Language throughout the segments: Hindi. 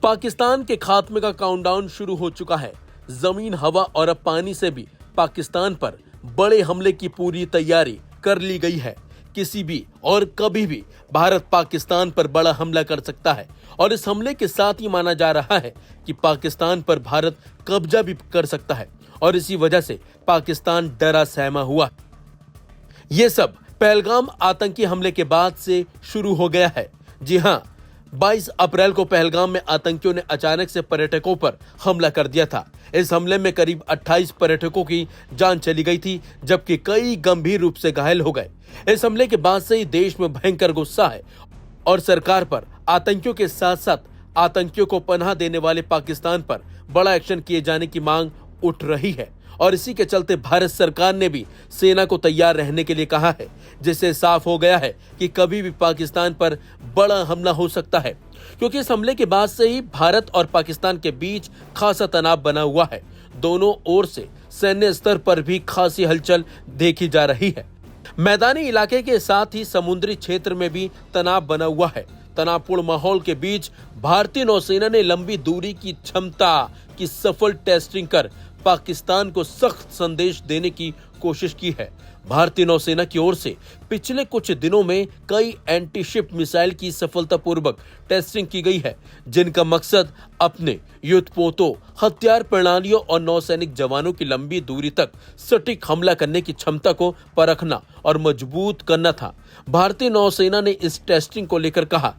पाकिस्तान के खात्मे का काउंटडाउन शुरू हो चुका है। जमीन, हवा और अब पानी से भी पाकिस्तान पर बड़े हमले की पूरी तैयारी कर ली गई है। किसी भी और कभी भी भारत पाकिस्तान पर बड़ा हमला कर सकता है और इस हमले के साथ ही माना जा रहा है कि पाकिस्तान पर भारत कब्जा भी कर सकता है और इसी वजह से पाकिस्तान डरा सहमा हुआ। ये सब पहलगाम आतंकी हमले के बाद से शुरू हो गया है। जी हां, 22 अप्रैल को पहलगाम में आतंकियों ने अचानक से पर्यटकों पर हमला कर दिया था। इस हमले में करीब 28 पर्यटकों की जान चली गई थी, जबकि कई गंभीर रूप से घायल हो गए। इस हमले के बाद से ही देश में भयंकर गुस्सा है और सरकार पर आतंकियों के साथ साथ आतंकियों को पनाह देने वाले पाकिस्तान पर बड़ा एक्शन किए जाने की मांग उठ रही है और इसी के चलते भारत सरकार ने भी सेना को तैयार रहने के लिए कहा है, जिससे साफ हो गया है कि कभी भी पाकिस्तान पर बड़ा हमला हो सकता है, क्योंकि इस हमले के बाद से ही भारत और पाकिस्तान के बीच खासा तनाव बना हुआ है। दोनों ओर से सैन्य स्तर पर भी खासी हलचल देखी जा रही है। मैदानी इलाके के साथ ही समुद्री क्षेत्र में भी तनाव बना हुआ है। तनावपूर्ण माहौल के बीच भारतीय नौसेना ने लंबी दूरी की क्षमता की सफल टेस्टिंग कर पाकिस्तान को सख्त संदेश देने की कोशिश की है। भारतीय नौसेना की ओर से पिछले कुछ दिनों में कई एंटी शिप मिसाइल की सफलतापूर्वक टेस्टिंग की गई है, जिनका मकसद अपने युद्धपोतों, हथियार प्रणालियों और नौसैनिक जवानों की लंबी दूरी तक सटीक हमला करने की क्षमता को परखना और मजबूत करना था। भारतीय नौसेना ने इस टेस्टिंग को लेकर कहा,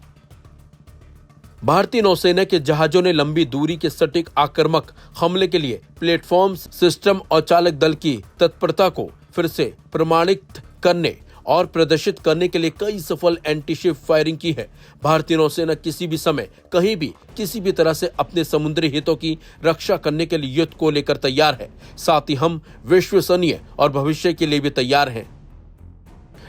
भारतीय नौसेना के जहाजों ने लंबी दूरी के सटीक आक्रामक हमले के लिए प्लेटफॉर्म, सिस्टम और चालक दल की तत्परता को फिर से प्रमाणित करने और प्रदर्शित करने के लिए कई सफल एंटी शिप फायरिंग की है। भारतीय नौसेना किसी भी समय, कहीं भी, किसी भी तरह से अपने समुद्री हितों की रक्षा करने के लिए युद्ध को लेकर तैयार है। साथ ही हम विश्वसनीय और भविष्य के लिए भी तैयार हैं।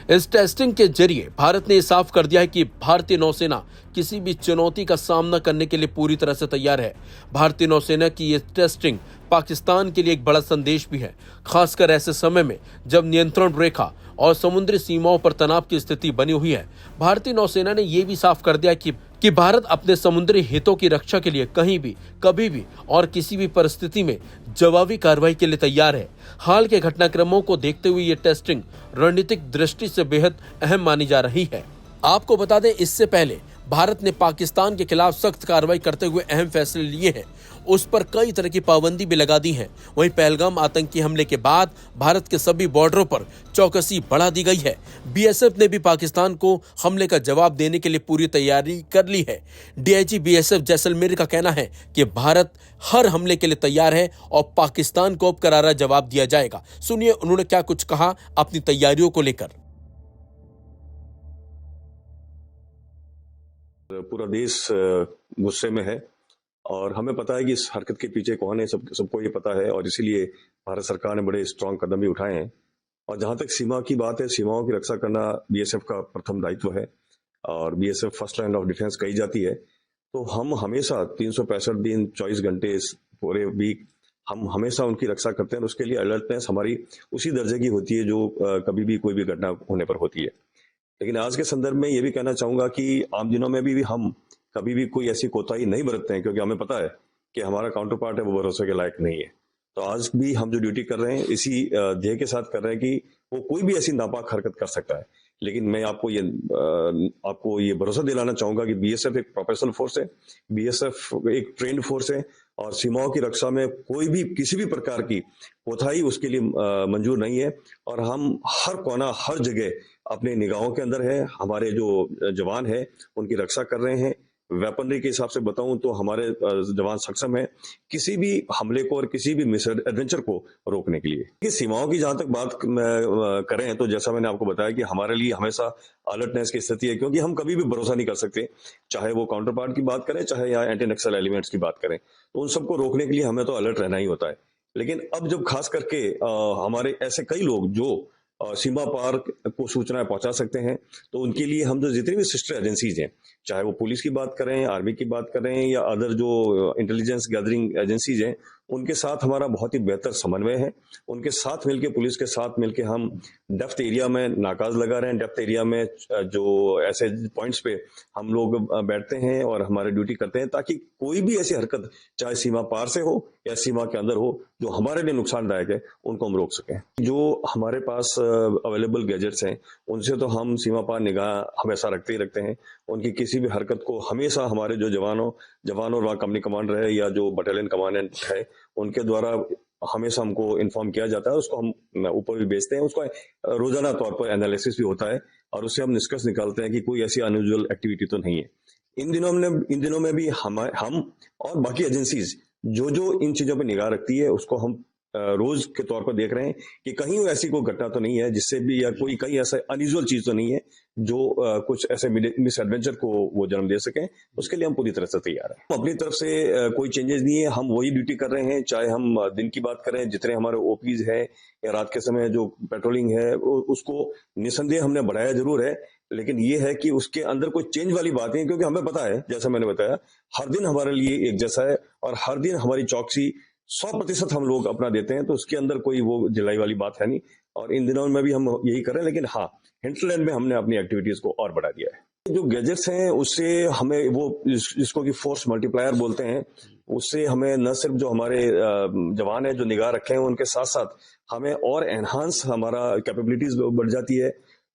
इस टेस्टिंग के जरिए भारत ने साफ कर दिया है कि भारतीय नौसेना किसी भी चुनौती का सामना करने के लिए पूरी तरह से तैयार है। भारतीय नौसेना की ये टेस्टिंग पाकिस्तान के लिए एक बड़ा संदेश भी है, खासकर ऐसे समय में जब नियंत्रण रेखा और समुद्री सीमाओं पर तनाव की स्थिति बनी हुई है। भारतीय नौसेना ने यह भी साफ कर दिया कि भारत अपने समुद्री हितों की रक्षा के लिए कहीं भी, कभी भी और किसी भी परिस्थिति में जवाबी कार्रवाई के लिए तैयार है। हाल के घटनाक्रमों को देखते हुए ये टेस्टिंग रणनीतिक दृष्टि से बेहद अहम मानी जा रही है। आपको बता दें, इससे पहले भारत ने पाकिस्तान के खिलाफ सख्त कार्रवाई करते हुए अहम फैसले लिए हैं। उस पर कई तरह की पाबंदी भी लगा दी है। वहीं पहलगाम आतंकी हमले के बाद भारत के सभी बॉर्डरों पर चौकसी बढ़ा दी गई है। बीएसएफ ने भी पाकिस्तान को हमले का जवाब देने के लिए पूरी तैयारी कर ली है। डीआईजी बीएसएफ जैसलमेर का कहना है कि भारत हर हमले के लिए तैयार है और पाकिस्तान को अब करारा जवाब दिया जाएगा। सुनिए उन्होंने क्या कुछ कहा अपनी तैयारियों को लेकर। पूरा देश गुस्से में है और हमें पता है कि इस हरकत के पीछे कौन है, सबको ये पता है और इसीलिए भारत सरकार ने बड़े स्ट्रांग कदम भी उठाए हैं। और जहां तक सीमा की बात है, सीमाओं की रक्षा करना बीएसएफ का प्रथम दायित्व है और BSF first line of defence कही जाती है। तो हम हमेशा 365 दिन 24 घंटे पूरे वीक हम हमेशा उनकी रक्षा करते हैं और उसके लिए अलर्टनेस हमारी उसी दर्जे की होती है जो कभी भी कोई भी घटना होने पर होती है। लेकिन आज के संदर्भ में ये भी कहना चाहूंगा कि आम दिनों में भी हम कभी भी कोई ऐसी कोताही नहीं बरतते हैं, क्योंकि हमें पता है कि हमारा काउंटर पार्ट है वो भरोसे के लायक नहीं है। तो आज भी हम जो ड्यूटी कर रहे हैं इसी ध्येय के साथ कर रहे हैं कि वो कोई भी ऐसी नापाक हरकत कर सकता है। लेकिन मैं आपको ये भरोसा दिलाना चाहूंगा कि बीएसएफ एक प्रोफेशनल फोर्स है, बीएसएफ एक ट्रेंड फोर्स है और सीमाओं की रक्षा में कोई भी किसी भी प्रकार की कोताही उसके लिए मंजूर नहीं है। और हम हर कोना, हर जगह अपने निगाहों के अंदर है। हमारे जो जवान है उनकी रक्षा कर रहे हैं। वेपनरी के हिसाब से बताऊं तो हमारे जवान सक्षम है किसी भी हमले को और किसी भी मिस एडवेंचर को रोकने के लिए। सीमाओं की जहां तक बात करें तो जैसा मैंने आपको बताया कि हमारे लिए हमेशा अलर्टनेस की स्थिति है, क्योंकि हम कभी भी भरोसा नहीं कर सकते, चाहे वो काउंटर पार्ट की बात करें, चाहे यहाँ एंटी नक्सल एलिमेंट्स की बात करें, तो उन सबको रोकने के लिए हमें तो अलर्ट रहना ही होता है। लेकिन अब जब खास करके हमारे ऐसे कई लोग जो सीमा पार को सूचनाएं पहुंचा सकते हैं, तो उनके लिए हम जो जितनी भी सिस्टर एजेंसीज हैं, चाहे वो पुलिस की बात करें, आर्मी की बात करें या अदर जो इंटेलिजेंस गैदरिंग एजेंसीज हैं, उनके साथ हमारा बहुत ही बेहतर समन्वय है। उनके साथ मिलके, पुलिस के साथ मिलके हम डेप्थ एरिया में नाकाज लगा रहे हैं। डेप्थ एरिया में जो ऐसे पॉइंट्स पे हम लोग बैठते हैं और हमारी ड्यूटी करते हैं, ताकि कोई भी ऐसी हरकत, चाहे सीमा पार से हो या सीमा के अंदर हो, जो हमारे लिए नुकसानदायक है, उनको हम रोक सकें। जो हमारे पास अवेलेबल गैजेट्स हैं, उनसे तो हम सीमा पार निगाह हमेशा रखते ही रखते हैं। उनकी किसी भी हरकत को हमेशा हमारे जो जवानों और वहाँ कंपनी कमांडर है या जो बटालियन कमांडेंट है, उनके द्वारा हमेशा हमको इन्फॉर्म किया जाता है। उसको हम ऊपर भी भेजते हैं। उसका रोजाना तौर पर एनालिसिस भी होता है और उससे हम निष्कर्ष निकालते हैं कि कोई ऐसी अनयूजुअल एक्टिविटी तो नहीं है। इन दिनों में भी हम और बाकी एजेंसीज जो इन चीजों पर निगाह रखती है, उसको हम रोज के तौर पर देख रहे हैं कि कहीं ऐसी कोई घटना तो नहीं है जिससे भी, या कोई कहीं ऐसा अनयूजुअल चीज तो नहीं है जो कुछ ऐसे मिस एडवेंचर को वो जन्म दे सके। उसके लिए हम पूरी तरह से तैयार हैं। अपनी तरफ से कोई चेंजेस नहीं है। हम वही ड्यूटी कर रहे हैं, चाहे हम दिन की बात करें, जितने हमारे ओपीज है, या रात के समय जो पेट्रोलिंग है, उसको निसंदेह हमने बढ़ाया जरूर है। लेकिन ये है कि उसके अंदर कोई चेंज वाली बात नहीं, क्योंकि हमें पता है, जैसा मैंने बताया, हर दिन हमारे लिए एक जैसा है और हर दिन हमारी चौकसी 100% हम लोग अपना देते हैं। तो उसके अंदर कोई वो जिलाई वाली बात है नहीं। और इन दिनों में भी हम यही कर रहे हैं। लेकिन हाँ, हिंटलैंड में हमने अपनी एक्टिविटीज को और बढ़ा दिया है। जो गैजेट्स हैं, उससे हमें वो जिसको कि फोर्स मल्टीप्लायर बोलते हैं, उससे हमें न सिर्फ जो हमारे जवान है जो निगाह रखे हैं, उनके साथ साथ हमें और एनहांस हमारा कैपेबिलिटीज बढ़ जाती है।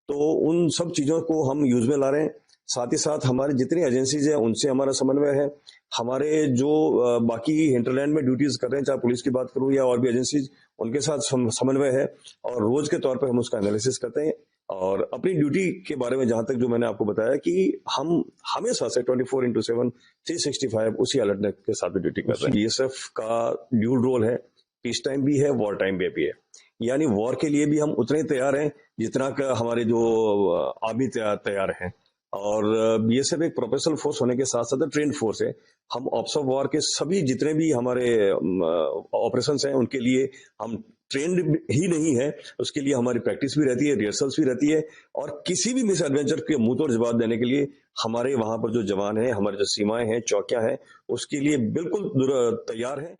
तो उन सब चीजों को हम यूज में ला रहे हैं। साथ ही साथ हमारी जितनी एजेंसीज हैं, उनसे हमारा समन्वय है। हमारे जो बाकी हिंटरलैंड में ड्यूटीज कर रहे हैं, चाहे पुलिस की बात करूं या और भी एजेंसीज, उनके साथ समन्वय है और रोज के तौर पर हम उसका एनालिसिस करते हैं। और अपनी ड्यूटी के बारे में जहां तक जो मैंने आपको बताया कि हम हमेशा से 24/7 365 उसी अलर्टनेस के साथ भी ड्यूटी कर रहे हैं। बीएसएफ का ड्यूल रोल है, पीस टाइम भी है, वॉर टाइम भी है। यानी वॉर के लिए भी हम उतने ही तैयार हैं जितना का हमारे जो आर्मी तैयार हैं। और बीएसएफ एक प्रोफेशनल फोर्स होने के साथ साथ ट्रेन फोर्स है। हम ऑप्स ऑफ वॉर के सभी जितने भी हमारे ऑपरेशंस हैं, उनके लिए हम ट्रेंड ही नहीं है, उसके लिए हमारी प्रैक्टिस भी रहती है, रिहर्सल्स भी रहती है। और किसी भी मिस एडवेंचर के मुंह तोड़ जवाब देने के लिए हमारे वहां पर जो जवान हैं, हमारे जो सीमाएं हैं, चौकियां हैं, उसके लिए बिल्कुल तैयार है।